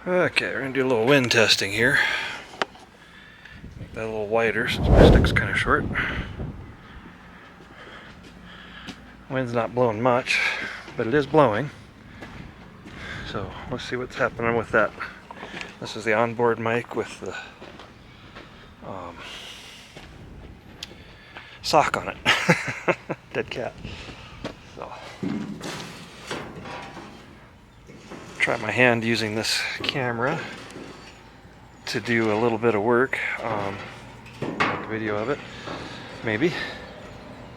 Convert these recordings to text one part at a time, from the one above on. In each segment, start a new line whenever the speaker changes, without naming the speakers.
Okay, we're gonna do a little wind testing here. Make that a little wider since my stick's kind of short. Wind's not blowing much, but it is blowing. So let's see what's happening with that. This is the onboard mic with the sock on it. Dead cat. So try my hand using this camera to do a little bit of work. Make a video of it, maybe.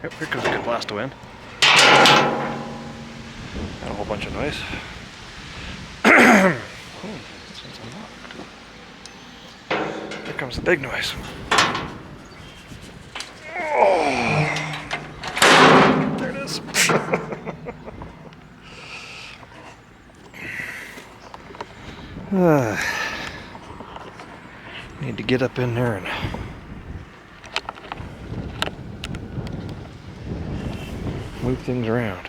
Yep, here comes a good blast of wind. And a whole bunch of noise. Here comes the big noise. Oh, there it is. Need to get up in there and move things around.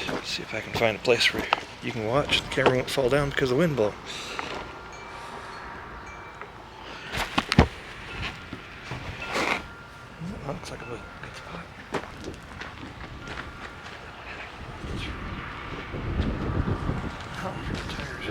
Let's see if I can find a place where you can watch. The camera won't fall down because of the wind blow. That looks like a good spot. Oh, the tires.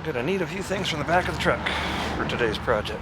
Gonna need a few things from the back of the truck for today's project.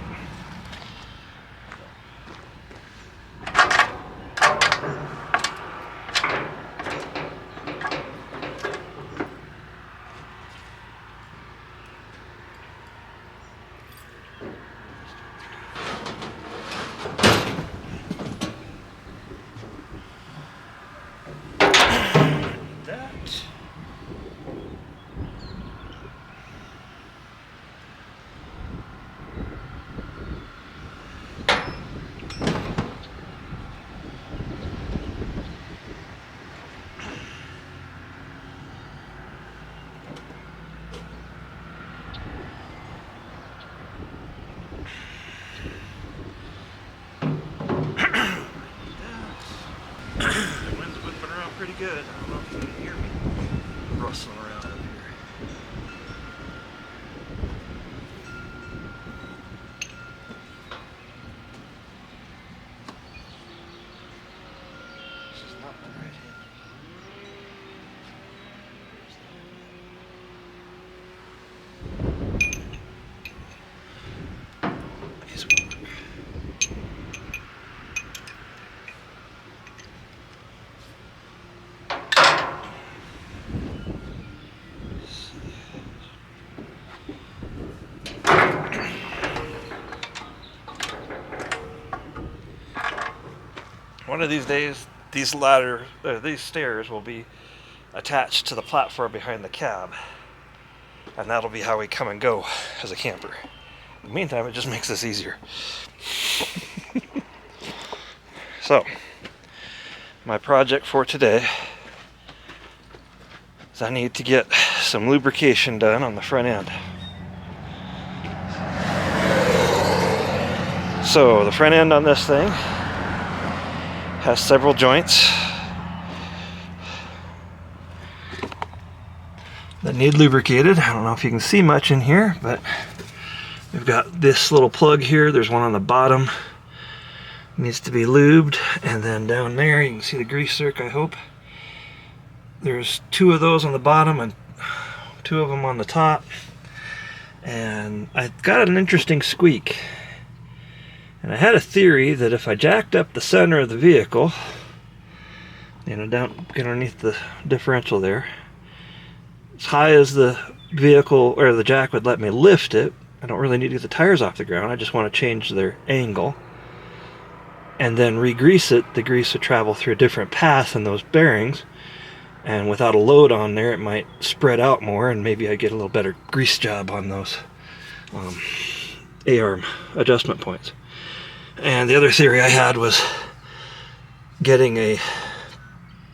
Pretty good. I don't know if you can hear me rustling around up here. This is not the right hand. These will work. One of these days, these stairs will be attached to the platform behind the cab, and that'll be how we come and go as a camper. In the meantime, it just makes this easier. So, my project for today is I need to get some lubrication done on the front end. So, the front end on this thing has several joints that need lubricated. I don't know if you can see much in here, but we've got this little plug here. There's one on the bottom. It needs to be lubed. And then down there, you can see the grease zerk, I hope. There's two of those on the bottom and two of them on the top. And I got an interesting squeak. And I had a theory that if I jacked up the center of the vehicle, down underneath the differential there, as high as the vehicle or the jack would let me lift it, I don't really need to get the tires off the ground. I just want to change their angle and then re-grease it. The grease would travel through a different path in those bearings, and without a load on there, it might spread out more, and maybe I get a little better grease job on those A-arm adjustment points. And the other theory I had was getting a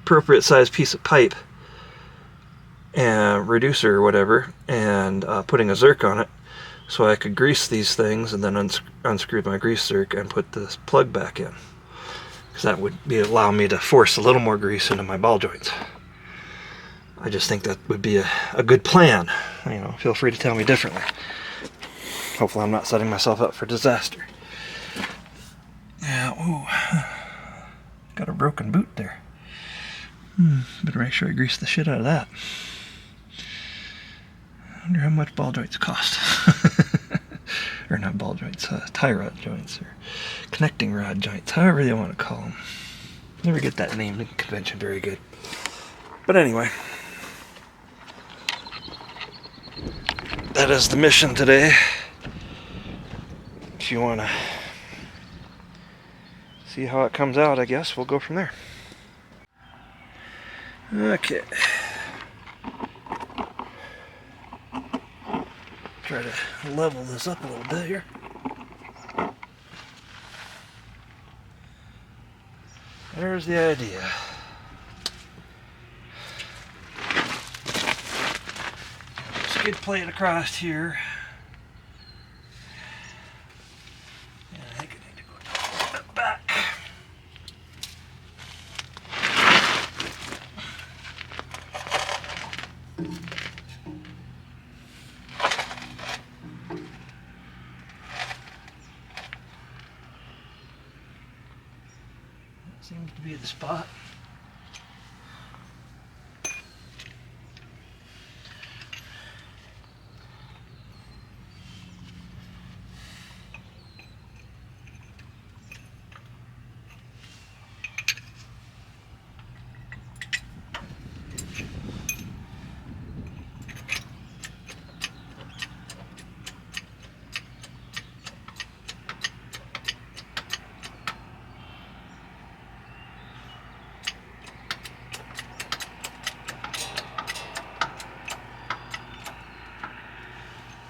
appropriate sized piece of pipe and reducer or whatever, and putting a zerk on it so I could grease these things and then unscrew my grease zerk and put this plug back in, because that would allow me to force a little more grease into my ball joints. I just think that would be a good plan. You know, feel free to tell me differently. Hopefully I'm not setting myself up for disaster. Yeah, ooh, got a broken boot there. Better make sure I grease the shit out of that. I wonder how much ball joints cost. Or not ball joints, tie rod joints, or connecting rod joints, however you want to call them. Never get that name in convention very good. But anyway, that is the mission today. If you want to see how it comes out, I guess we'll go from there. Okay. Try to level this up a little bit here. There's the idea. Skid plate across here. And I think I need to go a little bit back. Seems to be the spot.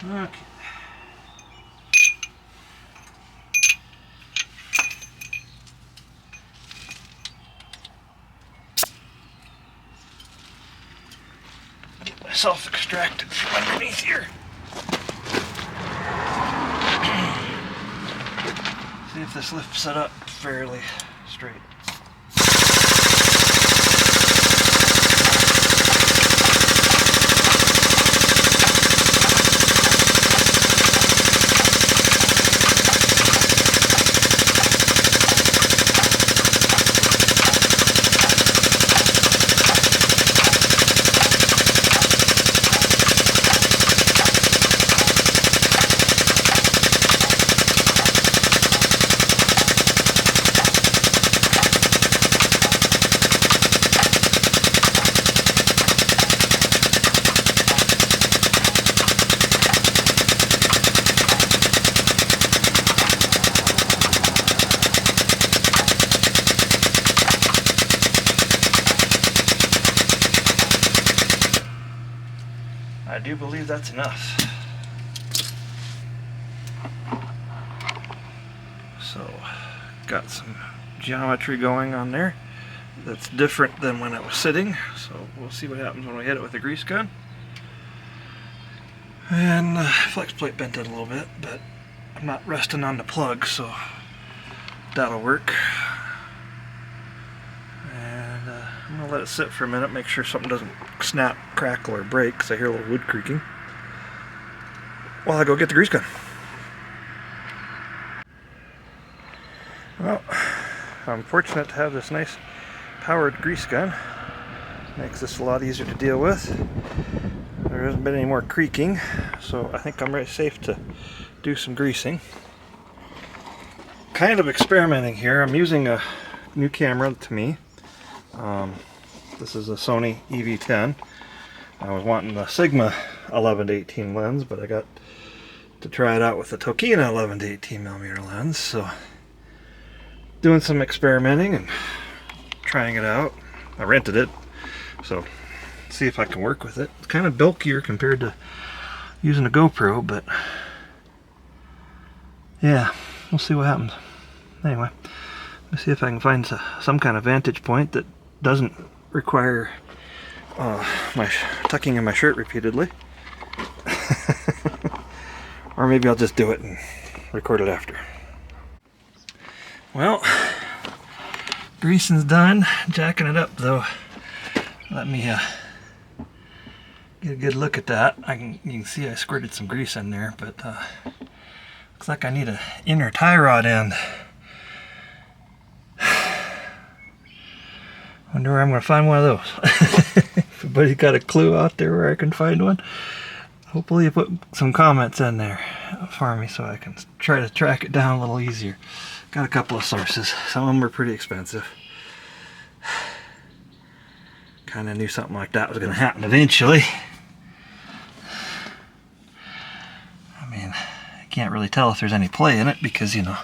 Okay. Get myself extracted from underneath here. See if this lifts it up fairly straight. I do believe that's enough. So, got some geometry going on there that's different than when it was sitting. So we'll see what happens when we hit it with a grease gun. And flex plate bent it a little bit, but I'm not resting on the plug, so that'll work. I'm going to let it sit for a minute, make sure something doesn't snap, crackle, or break, because I hear a little wood creaking, while I go get the grease gun. Well, I'm fortunate to have this nice powered grease gun. Makes this a lot easier to deal with. There hasn't been any more creaking, so I think I'm very safe to do some greasing. Kind of experimenting here. I'm using a new camera to me. This is a Sony ZV-E10. I was wanting the Sigma 11-18 lens, but I got to try it out with the Tokina 11-18mm lens, so doing some experimenting and trying it out. I rented it, so see if I can work with it. It's kind of bulkier compared to using a GoPro, but yeah, we'll see what happens. Anyway, let's see if I can find some kind of vantage point that doesn't require tucking in my shirt repeatedly. Or maybe I'll just do it and record it after. Well, greasing's done. Jacking it up though. Let me get a good look at that. You can see I squirted some grease in there, but looks like I need an inner tie rod end. Wonder where I'm going to find one of those. If anybody's got a clue out there where I can find one, hopefully you put some comments in there for me so I can try to track it down a little easier. Got a couple of sources. Some of them are pretty expensive. Kind of knew something like that was going to happen eventually. I mean, I can't really tell if there's any play in it because, you know,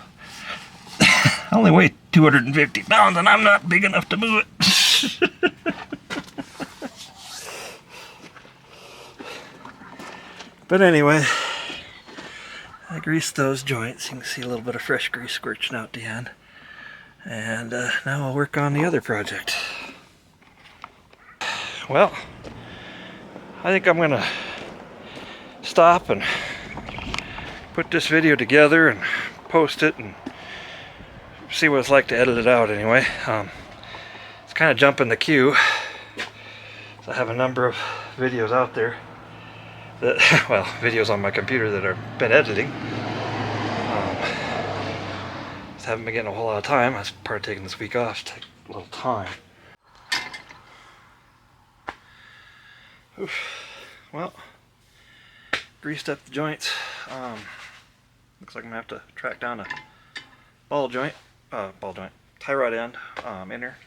I only weigh 250 pounds and I'm not big enough to move it. But anyway, I greased those joints. You can see a little bit of fresh grease squirting out the end. And now I'll work on the other project. Well, I think I'm gonna stop and put this video together and post it and see what it's like to edit it out anyway. It's kind of jumping the queue. So I have a number of videos out there that, well, videos on my computer that I've been editing. Just haven't been getting a whole lot of time. That's part of taking this week off to take a little time. Oof. Well, greased up the joints. Looks like I'm gonna have to track down a tie rod end, inner.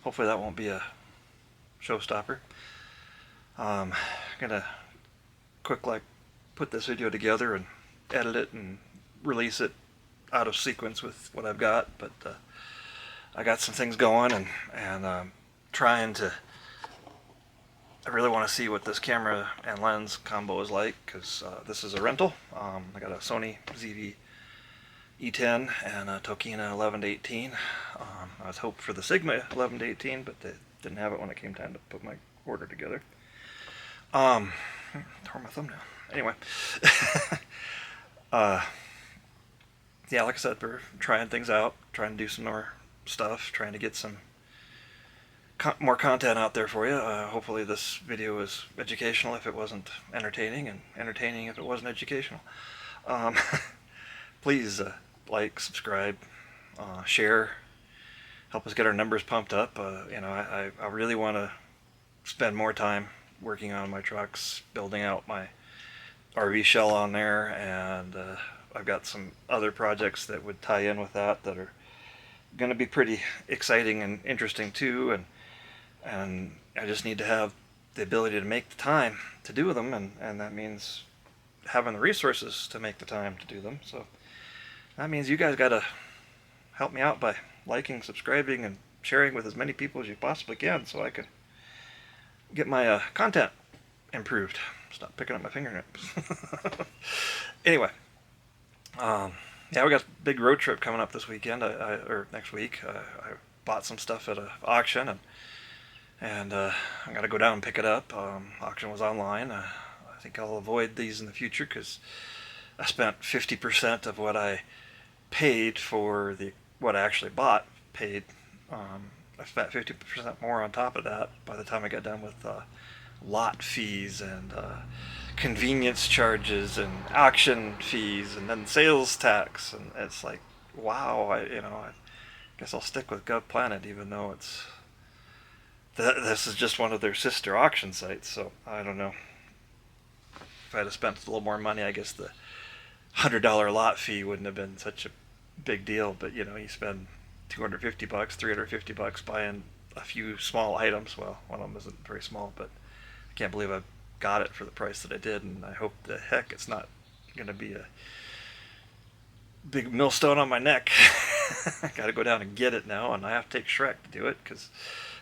Hopefully that won't be a showstopper. Gonna put this video together and edit it and release it out of sequence with what I've got, but I got some things going and trying to. I really want to see what this camera and lens combo is like, because this is a rental. I got a Sony ZV-E10 and a Tokina 11-18. I was hoping for the Sigma 11-18, but they didn't have it when it came time to put my order together. Tore my thumbnail. Anyway. Yeah, like I said, we're trying things out, trying to do some more stuff, trying to get some more content out there for you. Hopefully this video is educational if it wasn't entertaining, and entertaining if it wasn't educational. Please like, subscribe, share, help us get our numbers pumped up. You know, I really want to spend more time working on my trucks, building out my RV shell on there, and I've got some other projects that would tie in with that are going to be pretty exciting and interesting too, and I just need to have the ability to make the time to do them, and that means having the resources to make the time to do them. So that means you guys got to help me out by liking, subscribing, and sharing with as many people as you possibly can so I can get my content improved. Stop picking up my fingernails. Anyway, yeah, we got a big road trip coming up this weekend, or next week. I bought some stuff at an auction, and I got to go down and pick it up. Auction was online. I think I'll avoid these in the future because I spent 50% of what I paid for what I actually bought. I spent 50% more on top of that by the time I got done with lot fees and convenience charges and auction fees and then sales tax, and it's like, wow. I guess I'll stick with Gov Planet, even though this is just one of their sister auction sites. So I don't know, if I'd have spent a little more money, I guess the $100 lot fee wouldn't have been such a big deal. But you know, you spend $250, $350 buying a few small items. Well, one of them isn't very small, but I can't believe I got it for the price that I did, and I hope the heck it's not going to be a big millstone on my neck. I got to go down and get it now, and I have to take Shrek to do it because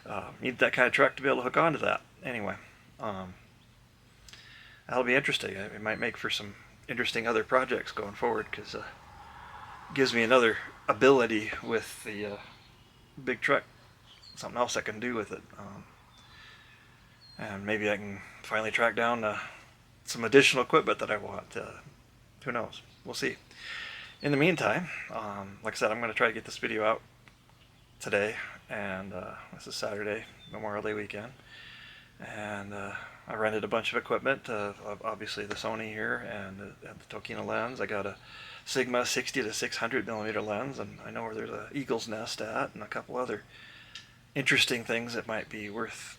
I need that kind of truck to be able to hook onto that. Anyway, that'll be interesting. It might make for some interesting other projects going forward because it gives me another ability with the big truck, something else I can do with it. and maybe I can finally track down some additional equipment that I want. Who knows? We'll see. In the meantime, like I said, I'm going to try to get this video out today, and this is Saturday, Memorial Day weekend, and I rented a bunch of equipment, obviously the Sony here and the Tokina lens. I got a Sigma 60 to 600 millimeter lens, and I know where there's a eagle's nest at and a couple other interesting things that might be worth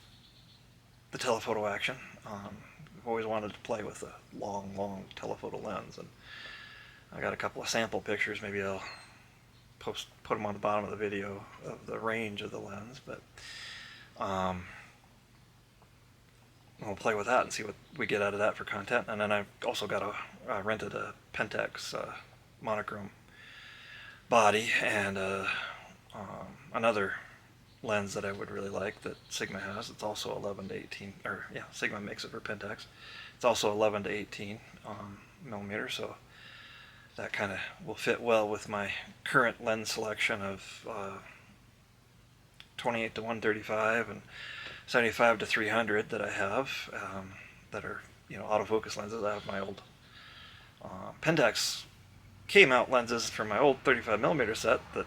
the telephoto action. I've always wanted to play with a long telephoto lens, and I got a couple of sample pictures. Maybe I'll put them on the bottom of the video of the range of the lens, but we'll play with that and see what we get out of that for content. And then I've also got rented a Pentax monochrome body and another lens that I would really like that Sigma has. It's also 11 to 18, or yeah, Sigma makes it for Pentax. It's also 11 to 18 millimeters, so that kind of will fit well with my current lens selection of 28 to 135 and 75 to 300 that I have, that are, you know, autofocus lenses. I have my old Pentax K-mount lenses from my old 35 millimeter set that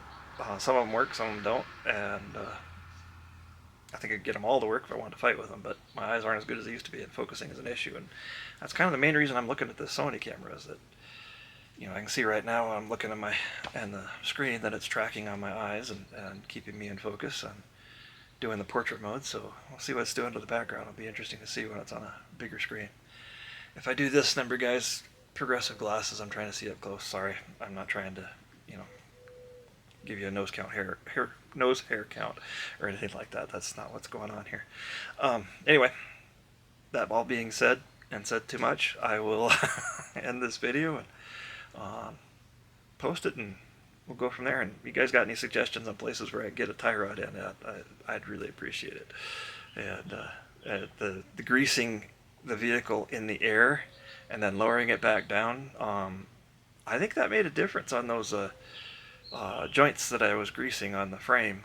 some of them work, some of them don't, and I think I could get them all to work if I wanted to fight with them, but my eyes aren't as good as they used to be, and focusing is an issue. And that's kind of the main reason I'm looking at this Sony camera, is that, you know, I can see right now I'm looking at the screen that it's tracking on my eyes and keeping me in focus and doing the portrait mode. So we'll see what it's doing to the background. It'll be interesting to see when it's on a bigger screen. If I do this number, guys, progressive glasses, I'm trying to see up close. Sorry, I'm not trying to, you know, give you a nose hair count or anything like that. That's not what's going on here. Anyway, that all being said, and said too much, I will end this video and post it, and we'll go from there. And if you guys got any suggestions on places where I get a tie rod in at, I'd really appreciate it. And the greasing the vehicle in the air and then lowering it back down, I think that made a difference on those joints that I was greasing on the frame.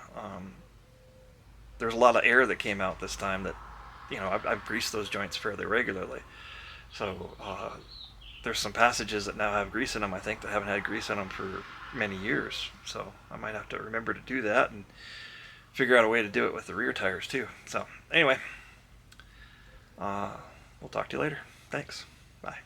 There's a lot of air that came out this time that, you know, I've greased those joints fairly regularly. So there's some passages that now have grease in them, I think, that haven't had grease in them for many years. So I might have to remember to do that and figure out a way to do it with the rear tires too. So anyway, we'll talk to you later. Thanks. Bye.